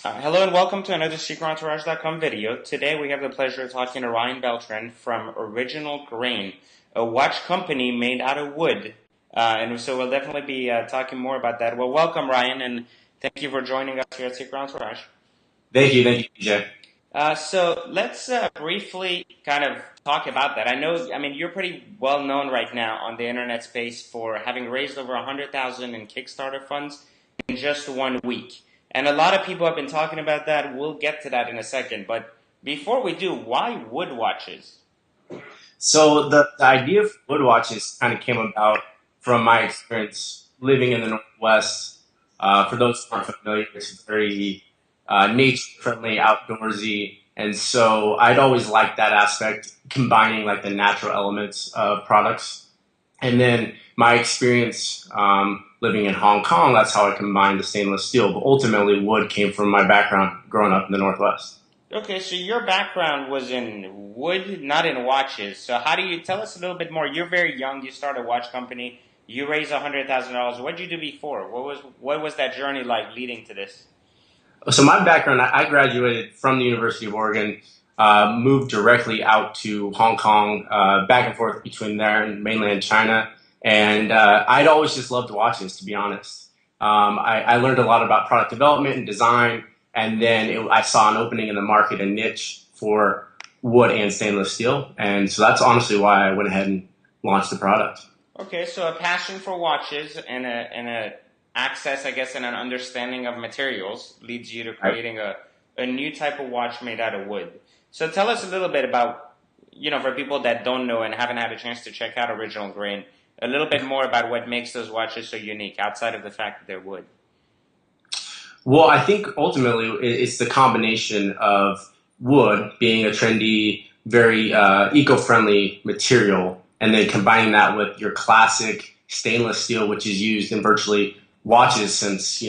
Hello and welcome to another SecretEntourage.com video. Today we have the pleasure of talking to Ryan Beltran from Original Grain, a watch company made out of wood. And so we'll definitely be talking more about that. Well, welcome Ryan, and thank you for joining us here at Secret Entourage. Thank you, PJ. So let's briefly kind of talk about that. I mean, you're pretty well known right now on the internet space for having raised over 100,000 in Kickstarter funds in just 1 week. And a lot of people have been talking about that. We'll get to that in a second. But before we do, why wood watches? So the idea of wood watches kind of came about from my experience living in the Northwest. For those who aren't familiar, it's very nature-friendly, outdoorsy. And so I'd always liked that aspect, combining like the natural elements of products. And then my experience living in Hong Kong, that's how I combined the stainless steel. But ultimately, wood came from my background growing up in the Northwest. Okay, so your background was in wood, not in watches. So how do you tell us a little bit more? You're very young. You started a watch company. You raised $100,000. What did you do before? What was that journey like leading to this? So my background, I graduated from the University of Oregon, moved directly out to Hong Kong, back and forth between there and mainland China. And I'd always just loved watches, to be honest. I learned a lot about product development and design, and then I saw an opening in the market, a niche for wood and stainless steel. And so that's honestly why I went ahead and launched the product. Okay, so a passion for watches and a access, I guess, and an understanding of materials leads you to creating a new type of watch made out of wood. So tell us a little bit about, for people that don't know and haven't had a chance to check out Original Grain, a little bit more about what makes those watches so unique outside of the fact that they're wood. Well, I think ultimately it's the combination of wood being a trendy, very eco-friendly material, and then combining that with your classic stainless steel, which is used in virtually watches since,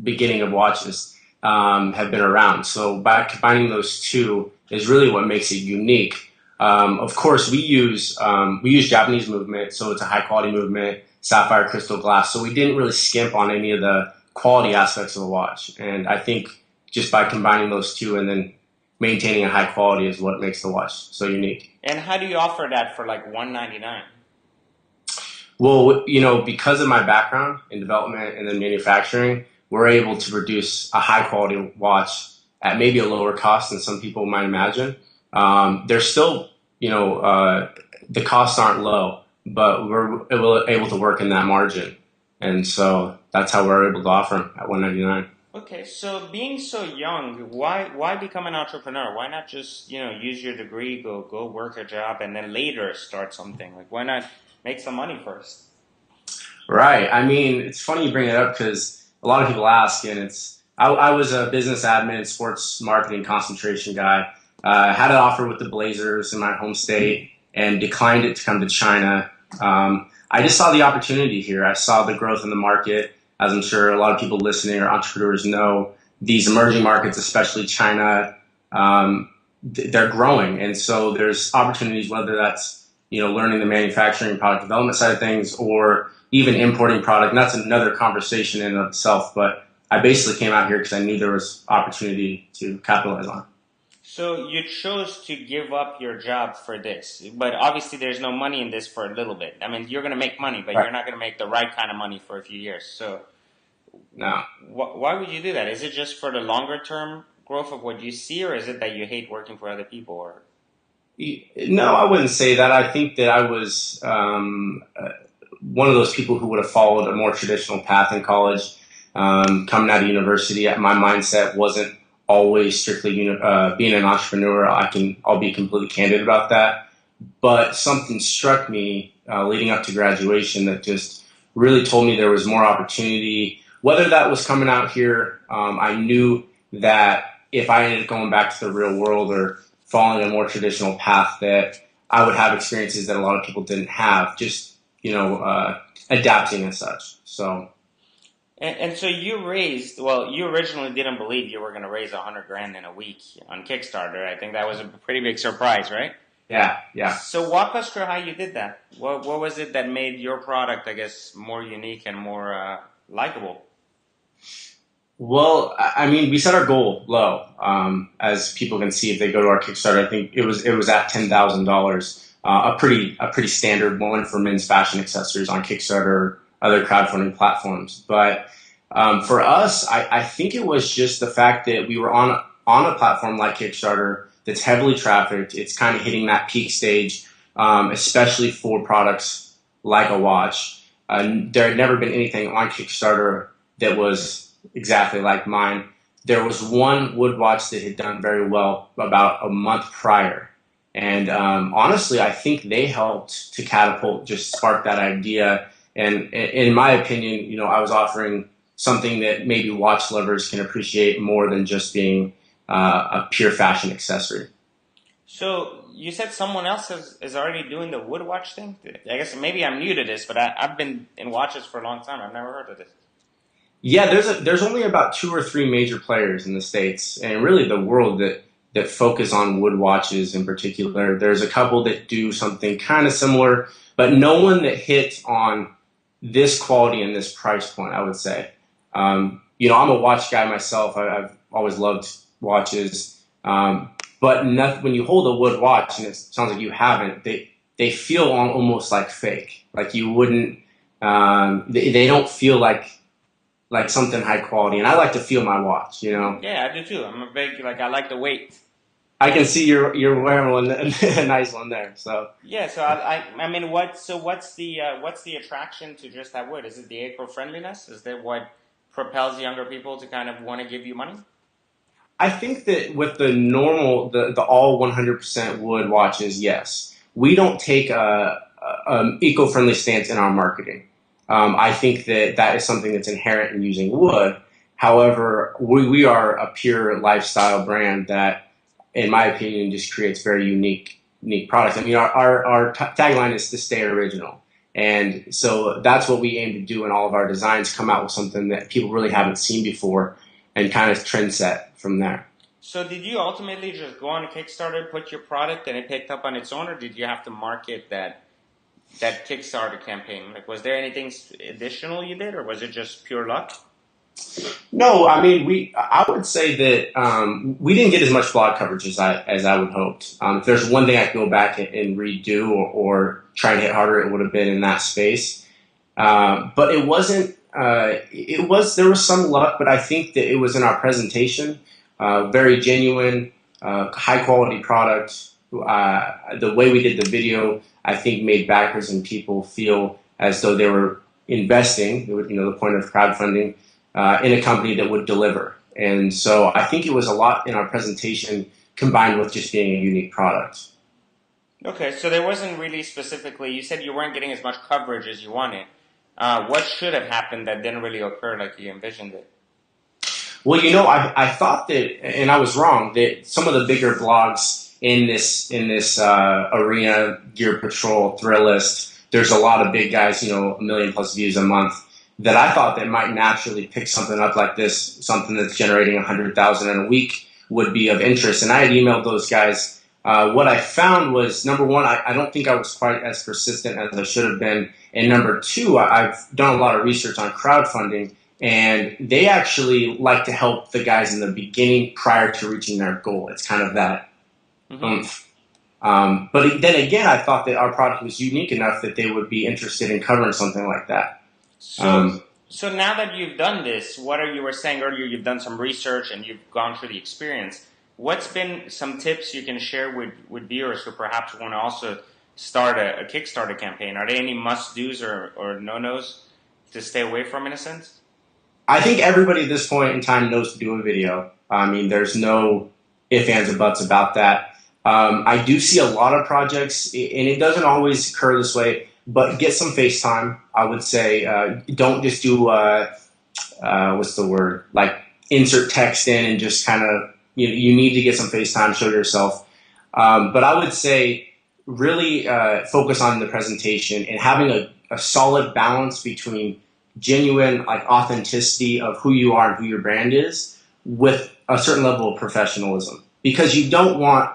beginning of watches have been around. So by combining those two is really what makes it unique. Of course, we use Japanese movement, so it's a high quality movement, sapphire crystal glass. So we didn't really skimp on any of the quality aspects of the watch. And I think just by combining those two and then maintaining a high quality is what makes the watch so unique. And how do you offer that for like $199? Well, because of my background in development and then manufacturing, we're able to produce a high quality watch at maybe a lower cost than some people might imagine. There's still, the costs aren't low, but we're able to work in that margin. And so that's how we're able to offer them at $199. Okay, so being so young, why become an entrepreneur? Why not just, use your degree, go work a job, and then later start something? Like, why not make some money first? Right. I mean, it's funny you bring it up because a lot of people ask, and I was a business admin, sports marketing concentration guy. Had an offer with the Blazers in my home state and declined it to come to China. I just saw the opportunity here. I saw the growth in the market. As I'm sure a lot of people listening or entrepreneurs know, these emerging markets, especially China, they're growing. And so there's opportunities, whether that's, learning the manufacturing and product development side of things or even importing product. And that's another conversation in of itself. But I basically came out here because I knew there was opportunity to capitalize on. So you chose to give up your job for this, but obviously there's no money in this for a little bit. I mean, you're going to make money, but Right. you're not going to make the right kind of money for a few years. So No. why would you do that? Is it just for the longer term growth of what you see, or is it that you hate working for other people? Or No, I wouldn't say that. I think that I was one of those people who would have followed a more traditional path in college. Coming out of university, my mindset wasn't always strictly being an entrepreneur. I'll be completely candid about that. But something struck me leading up to graduation that just really told me there was more opportunity. Whether that was coming out here, I knew that if I ended up going back to the real world or following a more traditional path, that I would have experiences that a lot of people didn't have, just, adapting as such. So. and so you originally didn't believe you were going to raise 100 grand in a week on Kickstarter. I think that was a pretty big surprise, right? Yeah. So walk us through how you did that. What was it that made your product, I guess, more unique and more likable? Well, I mean, we set our goal low. As people can see if they go to our Kickstarter, I think it was at $10,000, a pretty standard one for men's fashion accessories on Kickstarter, other crowdfunding platforms. But for us, I think it was just the fact that we were on a platform like Kickstarter that's heavily trafficked. It's kind of hitting that peak stage, especially for products like a watch. There had never been anything on Kickstarter that was exactly like mine. There was one wood watch that had done very well about a month prior. And honestly, I think they helped to catapult, just spark that idea. And in my opinion, I was offering something that maybe watch lovers can appreciate more than just being a pure fashion accessory. So you said someone else is already doing the wood watch thing? I guess maybe I'm new to this, but I've been in watches for a long time. I've never heard of this. Yeah, there's only about two or three major players in the States and really the world that focus on wood watches in particular. There's a couple that do something kind of similar, but no one that hit on this quality and this price point, I would say. I'm a watch guy myself. I've always loved watches. But when you hold a wood watch, and it sounds like you haven't, they feel almost like fake. Like you wouldn't, they don't feel like something high quality. And I like to feel my watch. Yeah, I do too. I'm a big, I like the weight. I can see you're wearing one, a nice one there. So Yeah, so I mean, what's the attraction to just that wood? Is it the eco-friendliness? Is that what propels younger people to kind of want to give you money? I think that with the all 100% wood watches, yes, we don't take a eco-friendly stance in our marketing. I think that is something that's inherent in using wood. However, we are a pure lifestyle brand that, in my opinion, just creates very unique products. I mean, our tagline is to stay original. And so that's what we aim to do in all of our designs, come out with something that people really haven't seen before and kind of trend set from there. So did you ultimately just go on a Kickstarter, put your product, and it picked up on its own, or did you have to market that Kickstarter campaign? Like, was there anything additional you did, or was it just pure luck? No, I mean I would say that we didn't get as much blog coverage as I would hoped. If there's one thing I could go back and redo or try to hit harder, it would have been in that space. But it wasn't. There was some luck, but I think that it was in our presentation. Very genuine, high quality product. The way we did the video, I think, made backers and people feel as though they were investing. The point of crowdfunding. In a company that would deliver. And so I think it was a lot in our presentation combined with just being a unique product. Okay, so there wasn't really specifically, you said you weren't getting as much coverage as you wanted. What should have happened that didn't really occur like you envisioned it? Well, I thought that, and I was wrong, that some of the bigger blogs in this arena, Gear Patrol, Thrillist, there's a lot of big guys, 1 million plus views a month, that I thought that might naturally pick something up like this, something that's generating 100,000 in a week would be of interest. And I had emailed those guys. What I found was, number one, I don't think I was quite as persistent as I should have been. And number two, I've done a lot of research on crowdfunding, and they actually like to help the guys in the beginning prior to reaching their goal. It's kind of that oomph. But then again, I thought that our product was unique enough that they would be interested in covering something like that. So now that you've done this, you were saying earlier, you've done some research and you've gone through the experience. What's been some tips you can share with viewers who perhaps want to also start a Kickstarter campaign? Are there any must-dos or no-nos to stay away from, in a sense? I think everybody at this point in time knows to do a video. I mean, there's no ifs, ands, or buts about that. I do see a lot of projects, and it doesn't always occur this way, but get some FaceTime. I would say don't just do what's the word, like insert text in and just kind of you need to get some FaceTime, show yourself. But I would say really focus on the presentation and having a solid balance between genuine authenticity of who you are and who your brand is with a certain level of professionalism, because you don't want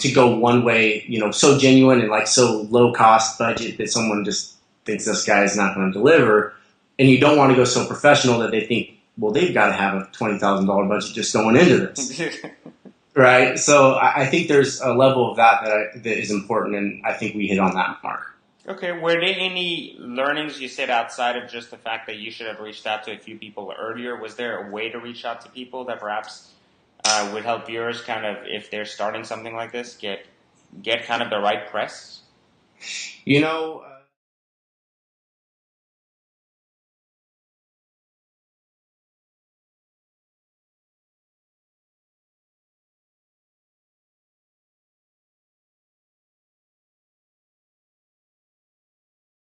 to go one way, so genuine and so low cost budget that someone just thinks this guy is not going to deliver. And you don't want to go so professional that they think well, they've got to have a $20,000 budget just going into this. Right. So I think there's a level of that is important, and I think we hit on that mark. Okay. Were there any learnings you said outside of just the fact that you should have reached out to a few people earlier? Was there a way to reach out to people that perhaps would help viewers kind of, if they're starting something like this, get kind of the right press? You know,